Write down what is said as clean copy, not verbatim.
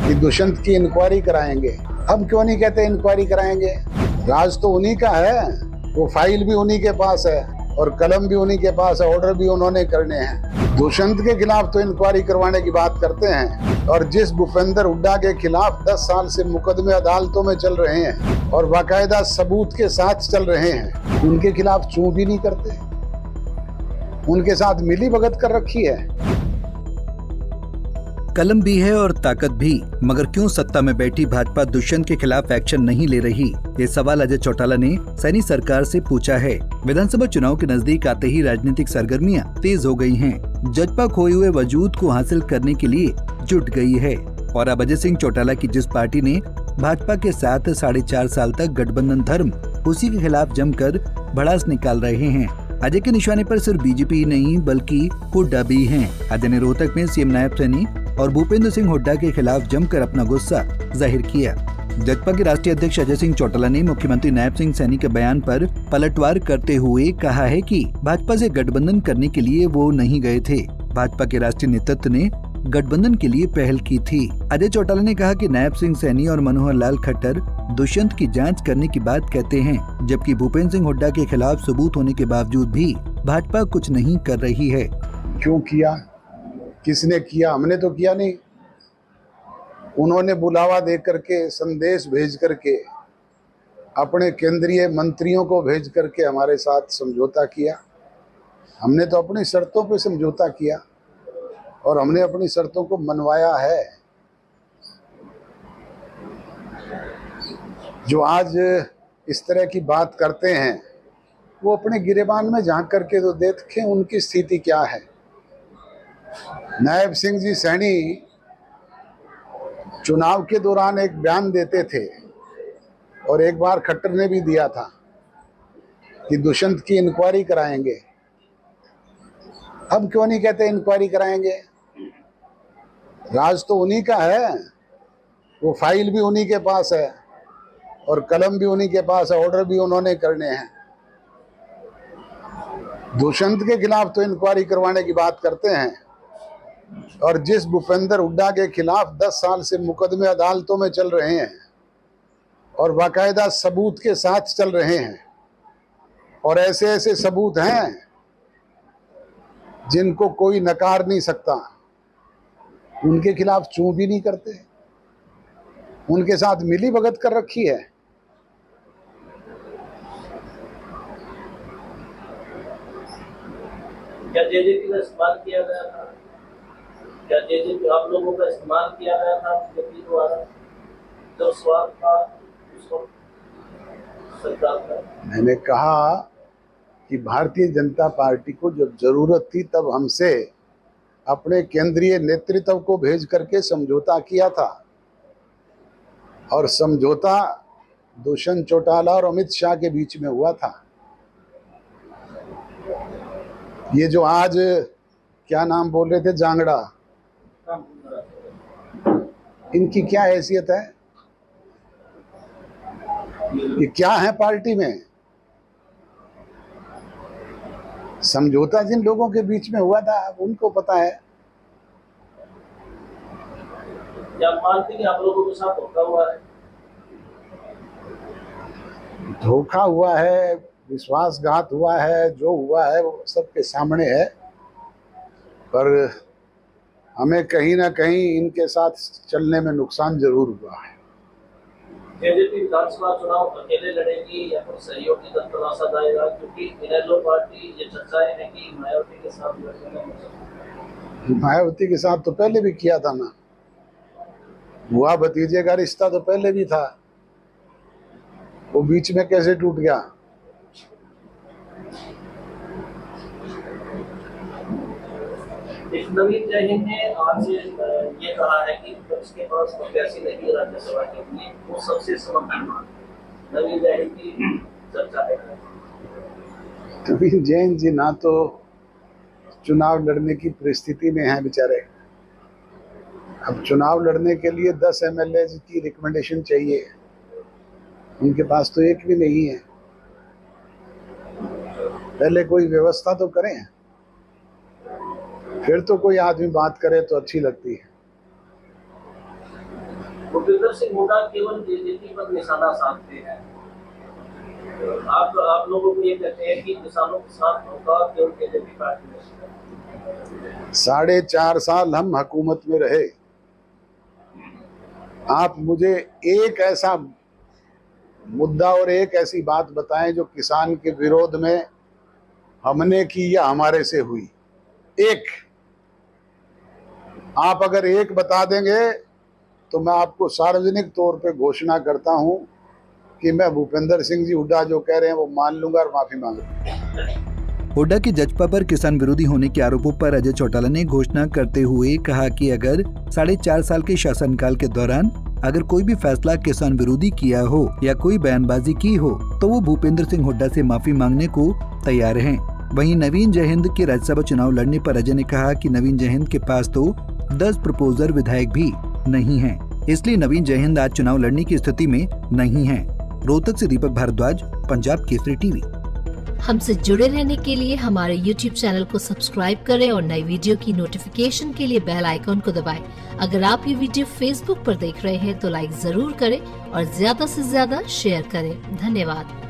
कि दुष्यंत की इंक्वायरी कराएंगे। हम क्यों नहीं कहते इंक्वायरी कराएंगे? राज तो उन्हीं का है, वो फाइल भी उन्हीं के पास है और कलम भी उन्हीं के पास है, ऑर्डर भी उन्होंने करने हैं। दुष्यंत के खिलाफ तो इंक्वायरी करवाने की बात करते हैं, और जिस भूपेंद्र हुड्डा के खिलाफ 10 साल से मुकदमे अदालतों में चल रहे हैं और बाकायदा सबूत के साथ चल रहे हैं, उनके खिलाफ चूं भी नहीं करते। उनके साथ मिली भगत कर रखी है। कलम भी है और ताकत भी, मगर क्यों सत्ता में बैठी भाजपा दुष्यंत के खिलाफ एक्शन नहीं ले रही? ये सवाल अजय चौटाला ने सैनी सरकार से पूछा है। विधानसभा चुनाव के नजदीक आते ही राजनीतिक सरगर्मियां तेज हो गई हैं। जजपा खोए हुए वजूद को हासिल करने के लिए जुट गई है और अब अजय सिंह चौटाला की जिस पार्टी ने भाजपा के साथ 4.5 साल तक गठबंधन धर्म, उसी के खिलाफ जमकर भड़ास निकाल रहे हैं। अजय के निशाने पर सिर्फ बीजेपी ही नहीं बल्कि हुड्डा भी हैं। अजय ने रोहतक में सीएम नायब सैनी और भूपेंद्र सिंह हुड्डा के खिलाफ जमकर अपना गुस्सा जाहिर किया। जजपा के राष्ट्रीय अध्यक्ष अजय सिंह चौटाला ने मुख्यमंत्री नायब सिंह सैनी के बयान पर पलटवार करते हुए कहा है कि भाजपा से गठबंधन करने के लिए वो नहीं गए थे। भाजपा के राष्ट्रीय नेतृत्व ने गठबंधन के लिए पहल की थी। अजय चौटाला ने कहा कि नायब सिंह सैनी और मनोहर लाल खट्टर दुष्यंत की जांच करने की बात कहते हैं, जबकि भूपेंद्र सिंह हुड्डा के खिलाफ सबूत होने के बावजूद भी भाजपा कुछ नहीं कर रही है। क्यों किया? किसने किया? हमने तो किया नहीं। उन्होंने बुलावा दे करके, संदेश भेज करके, अपने केंद्रीय मंत्रियों को भेज करके हमारे साथ समझौता किया। हमने तो अपनी शर्तों पे समझौता किया और हमने अपनी शर्तों को मनवाया है। जो आज इस तरह की बात करते हैं, वो अपने गिरेबान में झांक करके तो देखें उनकी स्थिति क्या है। नायब सिंह जी सैनी चुनाव के दौरान एक बयान देते थे और एक बार खट्टर ने भी दिया था कि दुष्यंत की इंक्वायरी कराएंगे। हम क्यों नहीं कहते इंक्वायरी कराएंगे? राज तो उन्हीं का है, वो फाइल भी उन्हीं के पास है और कलम भी उन्हीं के पास है, ऑर्डर भी उन्होंने करने हैं। दुष्यंत के खिलाफ तो इंक्वायरी करवाने की बात करते हैं, और जिस भूपेंद्र हुड्डा के खिलाफ 10 साल से मुकदमे अदालतों में चल रहे हैं और बाकायदा सबूत के साथ चल रहे हैं, और ऐसे ऐसे सबूत हैं जिनको कोई नकार नहीं सकता, उनके खिलाफ चूं भी नहीं करते। उनके साथ मिली भगत कर रखी है। क्या जेजेपी का इस्तेमाल किया गया था? क्या जेजेपी आप लोगों का इस्तेमाल किया गया था बीजेपी द्वारा जब सवाल था उसको सरकार का? मैंने कहा कि भारतीय जनता पार्टी को जब जरूरत थी तब हमसे अपने केंद्रीय नेतृत्व को भेज करके समझौता किया था, और समझौता दुष्यंत चौटाला और अमित शाह के बीच में हुआ था। ये जो आज क्या नाम बोल रहे थे, जांगड़ा, इनकी क्या हैसियत है? ये क्या है पार्टी में? समझौता जिन लोगों के बीच में हुआ था उनको पता है। क्या मानते कि आप लोगों के साथ धोखा हुआ है? धोखा हुआ है, विश्वासघात हुआ है, जो हुआ है वो सबके सामने है, पर हमें कहीं ना कहीं इनके साथ चलने में नुकसान जरूर हुआ है। जेजेपी विधानसभा चुनाव अकेले लड़ेगी या फिर सहयोगी दल तलाशा जाएगा? क्योंकि इनेलो पार्टी ये चर्चाएं है कि मायावती के साथ लड़ेगी। मायावती के साथ तो पहले भी किया था ना, हुआ भतीजे का रिश्ता तो पहले भी था, वो बीच में कैसे टूट गया? नवीन जयहिंद ने आज ये कहा है कि उसके पास प्रत्याशी नहीं है राज्यसभा के लिए, वो सबसे समर्थन। नवीन जयहिंद की चर्चा है। नवीन जैन जी ना तो चुनाव लड़ने की परिस्थिति में हैं बेचारे। अब चुनाव लड़ने के लिए 10 MLA की रिकमेंडेशन चाहिए, उनके पास तो एक भी नहीं है। पहले कोई व्यवस्था तो करें, फिर तो कोई आदमी बात करे तो अच्छी लगती है। भूपेंद्र सिंह हुड्डा केवल जेजेपी पर निशाना साधते हैं। आप लोगों को ये कहते हैं कि किसानों के साथ होगा केवल जेजेपी पार्टी में। 4.5 साल हम हुकूमत में रहे। आप मुझे एक ऐसा मुद्दा और एक ऐसी बात बताएं जो किसान के विरोध में हमने की या हमारे से हुई। एक, आप अगर एक बता देंगे तो मैं आपको सार्वजनिक तौर पे घोषणा करता हूं कि मैं भूपेंद्र सिंह जी हुड्डा जो कह रहे हैं वो मान लूंगा और माफी मांग लूंगा। हुड्डा की जजपा पर किसान विरोधी होने के आरोपों पर अजय चौटाला ने घोषणा करते हुए कहा कि अगर 4.5 साल के शासनकाल के दौरान अगर कोई भी फैसला किसान विरोधी किया हो या कोई बयानबाजी की हो तो वो भूपेंद्र सिंह हुड्डा से माफी मांगने को तैयार हैं। वहीं नवीन जयहिंद के राज्यसभा चुनाव लड़ने पर अजय ने कहा कि नवीन जयहिंद के पास तो 10 प्रपोजर विधायक भी नहीं हैं, इसलिए नवीन जयहिंद आज चुनाव लड़ने की स्थिति में नहीं है। रोहतक से दीपक भारद्वाज, पंजाब केसरी टीवी। हमसे जुड़े रहने के लिए हमारे YouTube चैनल को सब्सक्राइब करें और नई वीडियो की नोटिफिकेशन के लिए बेल आइकॉन को दबाएं। अगर आप ये वीडियो Facebook पर देख रहे हैं तो लाइक जरूर करें और ज्यादा से ज्यादा शेयर करें। धन्यवाद।